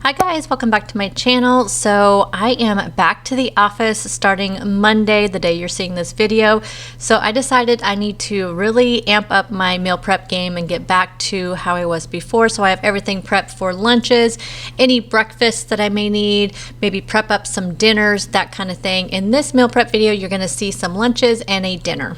Hi guys, welcome back to my channel. So I am back to the office starting Monday, the day you're seeing this video. So I decided I need to really amp up my meal prep game and get back to how I was before. So I have everything prepped for lunches, any breakfasts that I may need, maybe prep up some dinners, that kind of thing. In this meal prep video, you're gonna see some lunches and a dinner.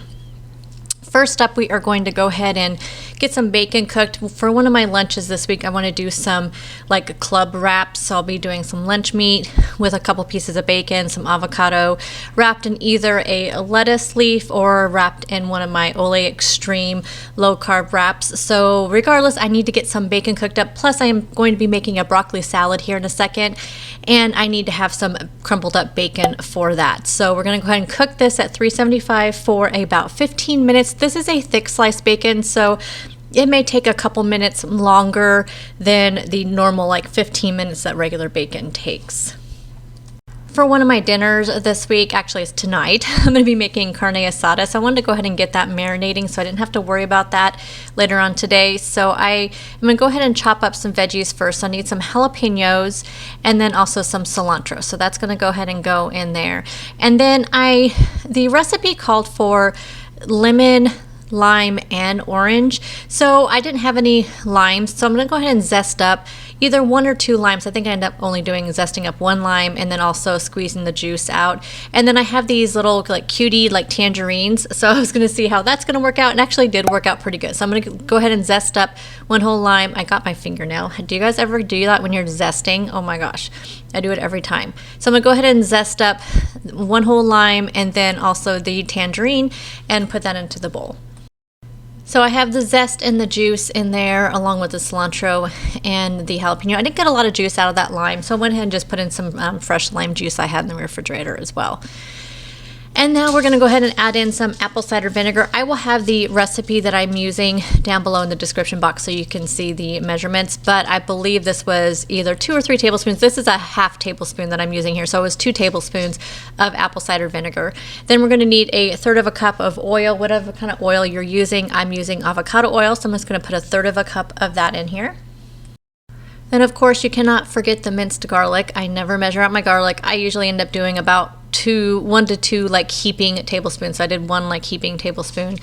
First up, we are going to go ahead and get some bacon cooked. For one of my lunches this week, I want to do some like club wraps. So I'll be doing some lunch meat with a couple pieces of bacon, some avocado, wrapped in either a lettuce leaf or wrapped in one of my Olay Extreme low carb wraps. So regardless, I need to get some bacon cooked up. Plus I am going to be making a broccoli salad here in a second, and I need to have some crumbled up bacon for that. So we're going to go ahead and cook this at 375 for about 15 minutes. This is a thick sliced bacon, so it may take a couple minutes longer than the normal like 15 minutes that regular bacon takes. For one of my dinners this week, actually it's tonight, I'm going to be making carne asada. So I wanted to go ahead and get that marinating so I didn't have to worry about that later on today. So I'm going to go ahead and chop up some veggies first. I need some jalapenos and then also some cilantro. So that's going to go ahead and go in there. And then the recipe called for lemon, lime, and orange. So I didn't have any limes, so I'm going to go ahead and zest up either 1 or 2 limes. I think I ended up only doing zesting up 1 lime and then also squeezing the juice out. And then I have these little like cutie like tangerines, so I was going to see how that's going to work out, and actually did work out pretty good. So I'm going to go ahead and zest up 1 whole lime. I got my fingernail. Do you guys ever do that when you're zesting? Oh my gosh, I do it every time. So I'm going to go ahead and zest up 1 whole lime and then also the tangerine and put that into the bowl. So I have the zest and the juice in there along with the cilantro and the jalapeno. I didn't get a lot of juice out of that lime, so I went ahead and just put in some fresh lime juice I had in the refrigerator as well. And now we're going to go ahead and add in some apple cider vinegar. I will have the recipe that I'm using down below in the description box so you can see the measurements, but I believe this was either 2 or 3 tablespoons. This is a ½ tablespoon that I'm using here, so it was 2 tablespoons of apple cider vinegar. Then we're going to need a 1/3 cup of oil, whatever kind of oil you're using. I'm using avocado oil, so I'm just going to put a 1/3 cup of that in here. Then of course you cannot forget the minced garlic. I never measure out my garlic. I usually end up doing about 1 to 2 like heaping tablespoons. So I did 1 like heaping tablespoon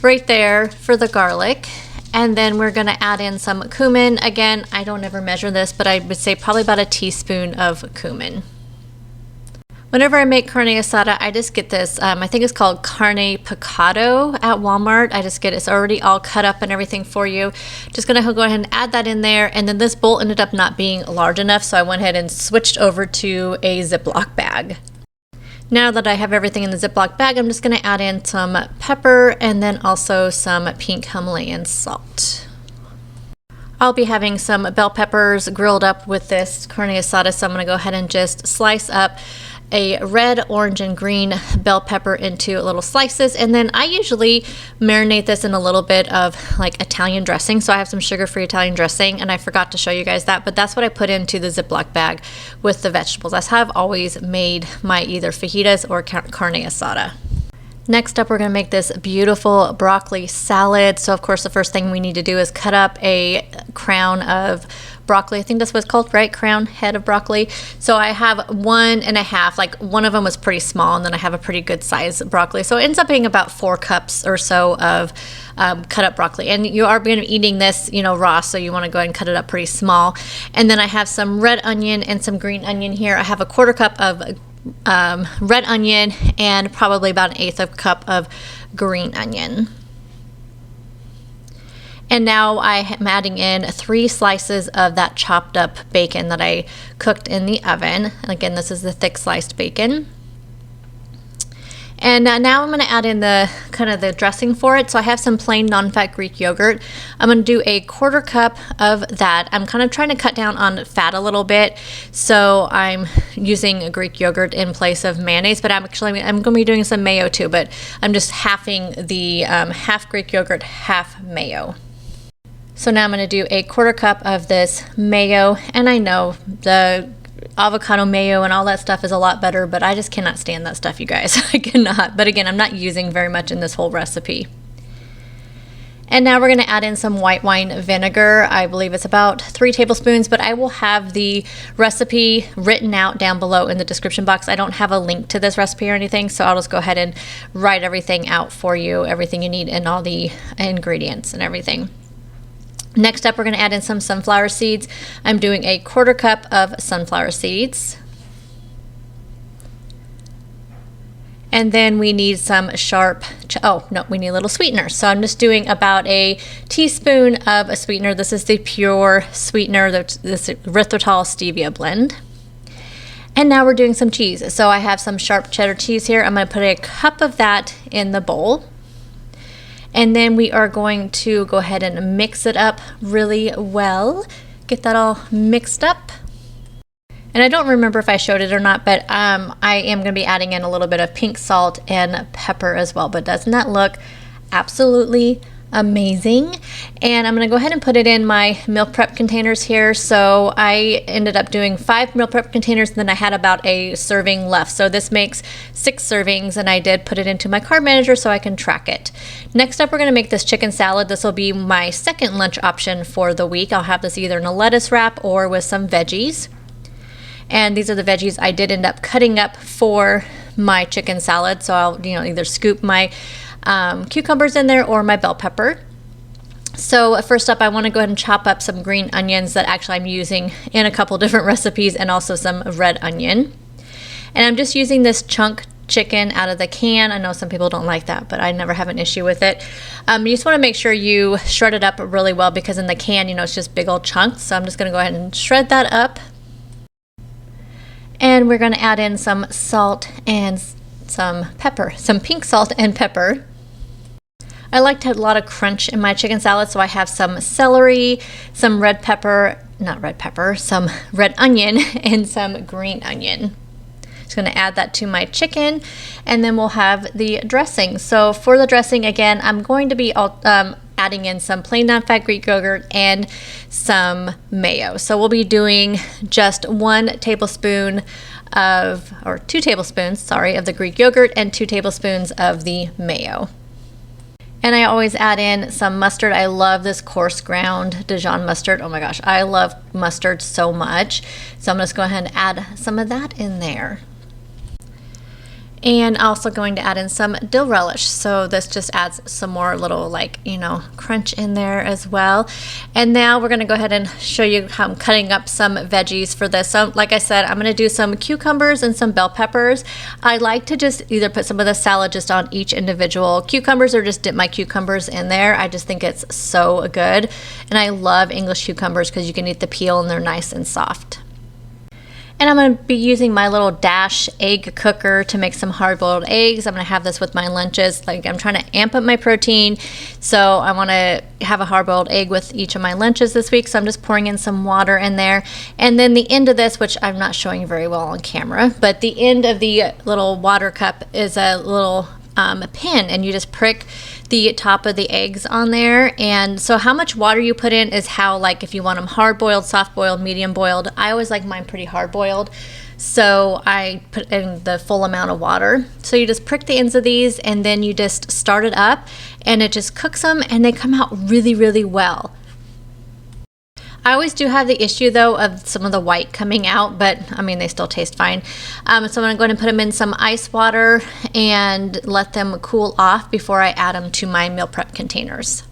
right there for the garlic. And then we're going to add in some cumin. Again, I don't ever measure this, but I would say probably about a teaspoon of cumin. Whenever I make carne asada, I just get this, I think it's called carne picado at Walmart. I just get it's already all cut up and everything for you. Just gonna go ahead and add that in there. And then this bowl ended up not being large enough, so I went ahead and switched over to a Ziploc bag. Now that I have everything in the Ziploc bag, I'm just gonna add in some pepper and then also some pink Himalayan salt. I'll be having some bell peppers grilled up with this carne asada, so I'm gonna go ahead and just slice up a red, orange, and green bell pepper into little slices, and then I usually marinate this in a little bit of like Italian dressing. So I have some sugar-free Italian dressing, and I forgot to show you guys that, but that's what I put into the Ziploc bag with the vegetables. That's how I've always made my either fajitas or carne asada. Next up, we're going to make this beautiful broccoli salad. So of course the first thing we need to do is cut up a crown of broccoli. I think that's what it's called, right? Crown head of broccoli. So I have 1.5, like one of them was pretty small, and then I have a pretty good size broccoli. So it ends up being about 4 cups or so of cut up broccoli. And you are going to be eating this, you know, raw, so you want to go ahead and cut it up pretty small. And then I have some red onion and some green onion here. I have a 1/4 cup of red onion and probably about 1/8 cup of green onion. And now I am adding in 3 slices of that chopped up bacon that I cooked in the oven. And again, this is the thick sliced bacon. And now I'm going to add in the kind of the dressing for it. So I have some plain non-fat Greek yogurt. I'm going to do a 1/4 cup of that. I'm kind of trying to cut down on fat a little bit, so I'm using a Greek yogurt in place of mayonnaise. But I'm going to be doing some mayo too. But I'm just halving the half Greek yogurt, half mayo. So now I'm going to do a 1/4 cup of this mayo, and I know the avocado mayo and all that stuff is a lot better, but I just cannot stand that stuff, you guys. I cannot. But again, I'm not using very much in this whole recipe. And now we're going to add in some white wine vinegar. I believe it's about 3 tablespoons, but I will have the recipe written out down below in the description box. I don't have a link to this recipe or anything, so I'll just go ahead and write everything out for you, everything you need and all the ingredients and everything. Next up, we're going to add in some sunflower seeds. I'm doing a 1/4 cup of sunflower seeds. And then we need some we need a little sweetener. So I'm just doing about a teaspoon of a sweetener. This is the pure sweetener, this erythritol stevia blend. And now we're doing some cheese. So I have some sharp cheddar cheese here. I'm going to put a cup of that in the bowl. And then we are going to go ahead and mix it up really well. Get that all mixed up. And I don't remember if I showed it or not, but I am going to be adding in a little bit of pink salt and pepper as well. But doesn't that look absolutely amazing? And I'm going to go ahead and put it in my meal prep containers here. So I ended up doing 5 meal prep containers, and then I had about a serving left. So this makes 6 servings, and I did put it into my carb manager so I can track it. Next up, we're going to make this chicken salad. This will be my second lunch option for the week. I'll have this either in a lettuce wrap or with some veggies. And these are the veggies I did end up cutting up for my chicken salad. So I'll either scoop my cucumbers in there or my bell pepper. So first up, I want to go ahead and chop up some green onions that actually I'm using in a couple different recipes, and also some red onion. And I'm just using this chunk chicken out of the can. I know some people don't like that, but I never have an issue with it. You just want to make sure you shred it up really well, because in the can, it's just big old chunks. So I'm just going to go ahead and shred that up. And we're going to add in some salt and some pepper, some pink salt and pepper. I like to have a lot of crunch in my chicken salad, so I have some celery, some some red onion, and some green onion. Just going to add that to my chicken, and then we'll have the dressing. So for the dressing, again, I'm going to be adding in some plain nonfat Greek yogurt and some mayo. So we'll be doing just 2 tablespoons of the Greek yogurt and 2 tablespoons of the mayo. And I always add in some mustard. I love this coarse ground Dijon mustard. Oh my gosh, I love mustard so much. So I'm just going to go ahead and add some of that in there. And also going to add in some dill relish. So this just adds some more little crunch in there as well. And now we're gonna go ahead and show you how I'm cutting up some veggies for this. So like I said, I'm gonna do some cucumbers and some bell peppers. I like to just either put some of the salad just on each individual cucumbers, or just dip my cucumbers in there. I just think it's so good. And I love English cucumbers because you can eat the peel and they're nice and soft. And I'm going to be using my little Dash egg cooker to make some hard-boiled eggs. I'm going to have this with my lunches. I'm trying to amp up my protein, so I want to have a hard-boiled egg with each of my lunches this week. So I'm just pouring in some water in there. And then the end of this, which I'm not showing very well on camera, but the end of the little water cup is a little pin, and you just prick the top of the eggs on there. And so how much water you put in is how, if you want them hard boiled, soft boiled, medium boiled. I always like mine pretty hard boiled, so I put in the full amount of water. So you just prick the ends of these, and then you just start it up, and it just cooks them, and they come out really, really well. I always do have the issue though of some of the white coming out, but they still taste fine. So I'm going to go ahead and put them in some ice water and let them cool off before I add them to my meal prep containers.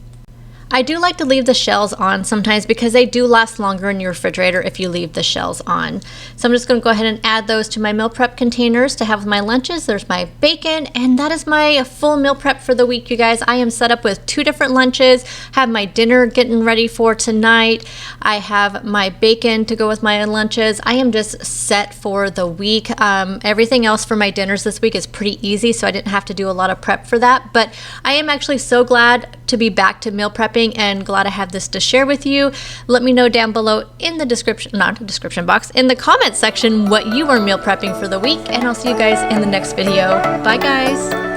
I do like to leave the shells on sometimes because they do last longer in your refrigerator if you leave the shells on. So I'm just going to go ahead and add those to my meal prep containers to have with my lunches. There's my bacon, and that is my full meal prep for the week, you guys. I am set up with 2 different lunches, have my dinner getting ready for tonight. I have my bacon to go with my lunches. I am just set for the week. Everything else for my dinners this week is pretty easy, so I didn't have to do a lot of prep for that. But I am actually so glad to be back to meal prepping and glad I have this to share with you. Let me know down below in the description box, in the comment section, what you are meal prepping for the week, and I'll see you guys in the next video. Bye guys.